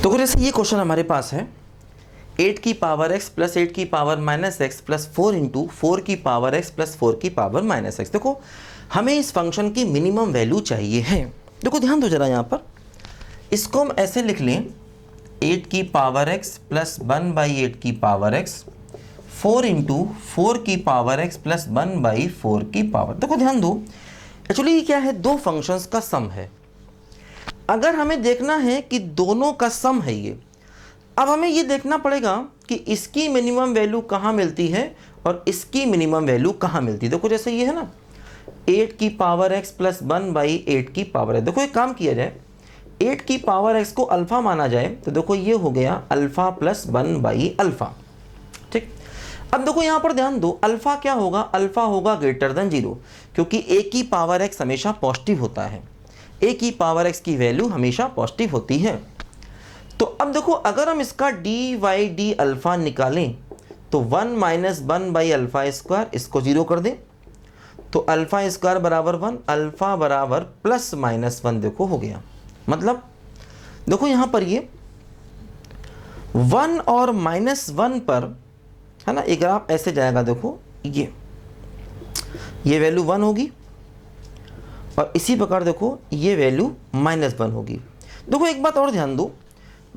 तो जैसे ये क्वेश्चन हमारे पास है 8 की पावर x प्लस 8 की power minus x plus 4 into 4 की पावर x प्लस 4 की पावर माइनस एक्स। देखो हमें इस फंक्शन की मिनिमम वैल्यू चाहिए है। देखो ध्यान दो जरा यहाँ पर, इसको हम ऐसे लिख लें 8 की पावर x प्लस 1 बाई 8 की पावर x 4 इंटू 4 की पावर x प्लस 1 बाई 4 की पावर। देखो ध्यान दो, एक्चुअली ये क्या है, दो फंक्शंस का सम है। अगर हमें देखना है कि दोनों का सम है ये, अब हमें ये देखना पड़ेगा कि इसकी मिनिमम वैल्यू कहाँ मिलती है और इसकी मिनिमम वैल्यू कहाँ मिलती है। देखो जैसे ये है ना 8 की पावर x प्लस 1 बाई 8 की पावर है। देखो एक काम किया जाए, 8 की पावर x को अल्फा माना जाए तो देखो ये हो गया अल्फा प्लस 1 बाई अल्फा। ठीक, अब देखो यहाँ पर ध्यान दो, अल्फा क्या होगा, अल्फा होगा ग्रेटर देन 0, क्योंकि a की पावर x हमेशा पॉजिटिव होता है, a की पावर x की वैल्यू हमेशा पॉजिटिव होती है। तो अब देखो अगर हम इसका डी वाई डी अल्फा निकालें तो 1 माइनस 1 बाई अल्फा स्क्वायर, इसको 0 कर दें तो अल्फा स्क्वायर बराबर 1, अल्फा बराबर प्लस माइनस 1 देखो हो गया। मतलब देखो यहाँ पर ये 1 और माइनस 1 पर है ना, एक ग्राफ ऐसे जाएगा। देखो ये वैल्यू 1 होगी और इसी प्रकार देखो ये वैल्यू माइनस 1 होगी। देखो एक बात और ध्यान दो,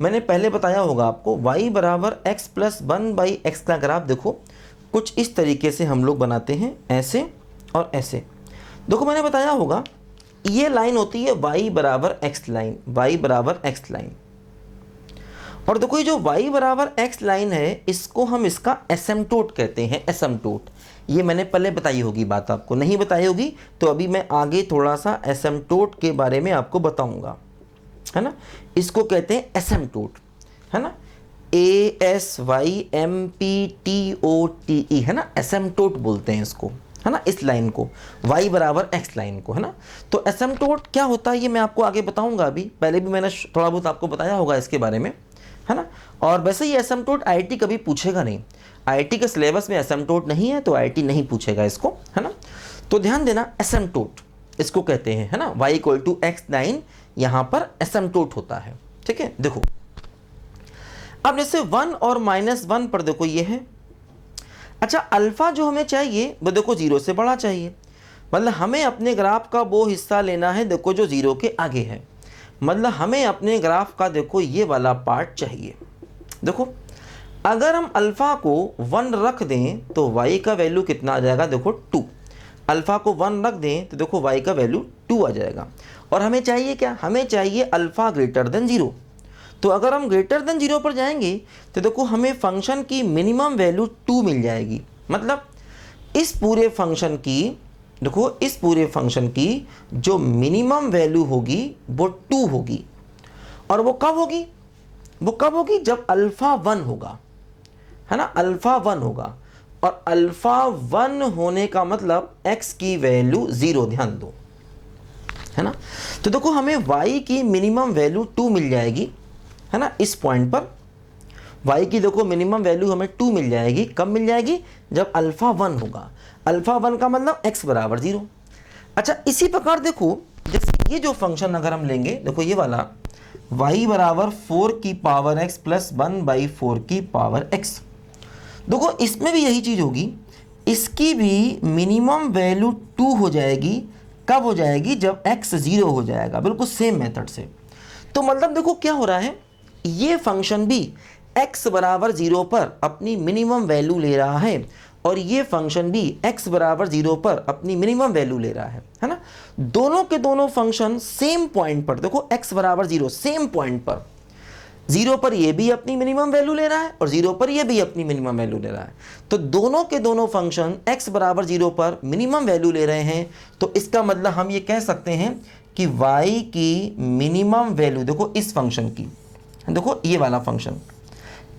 मैंने पहले बताया होगा आपको y बराबर x प्लस 1 बाई एक्स का ग्राफ देखो कुछ इस तरीके से हम लोग बनाते हैं, ऐसे और ऐसे। देखो मैंने बताया होगा ये लाइन होती है y बराबर x लाइन, y बराबर x लाइन। और देखो ये जो y बराबर x लाइन है इसको हम इसका एसिम्पटोट कहते हैं, एसिम्पटोट। ये मैंने पहले बताई होगी बात, आपको नहीं बताई होगी तो अभी मैं आगे थोड़ा सा एसिम्पटोट के बारे में आपको बताऊंगा, है ना। इसको कहते हैं एसिम्पटोट, है ना, ASYMPTOTE, है ना, एसिम्पटोट बोलते हैं इसको, है ना, इस लाइन को, y बराबर x लाइन को, है ना। तो एसिम्पटोट क्या होता है ये मैं आपको आगे बताऊंगा, अभी पहले भी मैंने थोड़ा बहुत आपको बताया होगा इसके बारे में, है ना। और वैसे ये एसिम्पटोट IIT कभी पूछेगा नहीं, IIT के सिलेबस में एसिम्पटोट नहीं है तो IIT नहीं पूछेगा इसको, है ना। तो ध्यान देना, एसिम्पटोट इसको कहते हैं, है ना, y equal to x line यहाँ पर एसिम्पटोट होता है। ठीक है, देखो अब जैसे 1 और माइनस 1 पर देखो ये है। अच्छा, अल्फा जो हमें चाहिए वो देखो 0 से बड़ा चाहिए, मतलब हमें अपने ग्राफ का वो हिस्सा लेना है देखो जो 0 के आगे है, मतलब हमें अपने ग्राफ का देखो ये वाला पार्ट चाहिए। देखो अगर हम अल्फा को 1 रख दें तो y का वैल्यू कितना आ जाएगा, देखो 2। अल्फा को 1 रख दें तो देखो y का वैल्यू 2 आ जाएगा। और हमें चाहिए क्या, हमें चाहिए अल्फा ग्रेटर देन 0। तो अगर हम ग्रेटर देन 0 पर जाएंगे तो देखो हमें फंक्शन की मिनिमम वैल्यू 2 मिल जाएगी। मतलब इस पूरे फंक्शन की, देखो इस पूरे फंक्शन की जो मिनिमम वैल्यू होगी वो 2 होगी। और वो कब होगी, वो कब होगी, जब अल्फा 1 होगा, है ना, अल्फा 1 होगा। और अल्फा 1 होने का मतलब x की वैल्यू 0, ध्यान दो, है ना। तो देखो हमें y की मिनिमम वैल्यू 2 मिल जाएगी, है ना, इस पॉइंट पर y की देखो मिनिमम वैल्यू हमें 2 मिल जाएगी। कब मिल जाएगी, जब अल्फा 1 होगा। अल्फा 1 का मतलब x बराबर 0। अच्छा, इसी प्रकार देखो जैसे ये जो फंक्शन अगर हम लेंगे, देखो ये वाला y बराबर 4 की पावर x प्लस 1 बाई 4 की पावर x। देखो इसमें भी यही चीज़ होगी, इसकी भी मिनिमम वैल्यू 2 हो जाएगी। कब हो जाएगी, जब x 0 हो जाएगा, बिल्कुल सेम मेथड से। तो मतलब देखो क्या हो रहा है, ये फंक्शन भी x बराबर 0 पर अपनी मिनिमम वैल्यू ले रहा है और ये फंक्शन भी x बराबर 0 पर अपनी मिनिमम वैल्यू ले रहा है ना। दोनों के दोनों फंक्शन सेम पॉइंट पर, देखो x बराबर 0 सेम पॉइंट पर, 0 पर ये भी अपनी मिनिमम वैल्यू ले रहा है और 0 पर ये भी अपनी मिनिमम वैल्यू ले रहा है। तो दोनों के दोनों फंक्शन x बराबर 0 पर मिनिमम वैल्यू ले रहे हैं। तो इसका मतलब हम ये कह सकते हैं कि y की मिनिमम वैल्यू, देखो इस फंक्शन की, देखो ये वाला फंक्शन,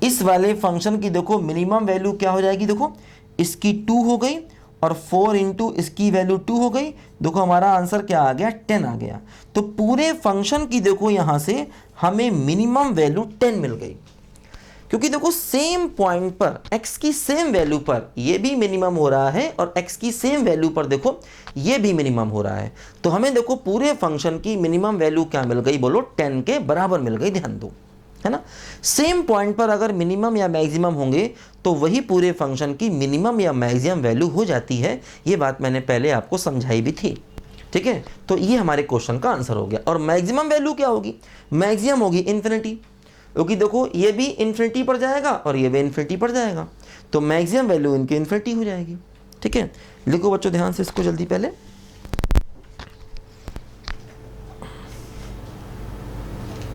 इस वाले फंक्शन की देखो मिनिमम वैल्यू क्या हो जाएगी, देखो इसकी 2 हो गई और 4 इंटू इसकी वैल्यू 2 हो गई। देखो हमारा आंसर क्या आ गया, 10 आ गया। तो पूरे फंक्शन की देखो यहाँ से हमें मिनिमम वैल्यू 10 मिल गई, क्योंकि देखो सेम पॉइंट पर x की सेम वैल्यू पर ये भी मिनिमम हो रहा है और x की सेम वैल्यू पर देखो ये भी मिनिमम हो रहा है। तो हमें देखो पूरे फंक्शन की मिनिमम वैल्यू क्या मिल गई, बोलो 10 के बराबर मिल गई, ध्यान दो, है ना। सेम पॉइंट पर अगर मिनिमम या मैक्सिमम होंगे तो वही पूरे फंक्शन की मिनिमम या मैक्सिमम वैल्यू हो जाती है। ये बात मैंने पहले आपको समझाई भी थी, ठीक है। तो ये हमारे क्वेश्चन का आंसर हो गया। और मैक्सिमम वैल्यू क्या होगी? मैक्सिमम होगी इन्फिनिटी, क्योंकि देखो ये भी इन्फिनिटी पर जाएगा और ये भी इन्फिनिटी पर जाएगा, तो मैक्सिमम वैल्यू इनकी इन्फिनिटी हो जाएगी, ठीक है। लिखो बच्चों ध्यान से इसको जल्दी पहले।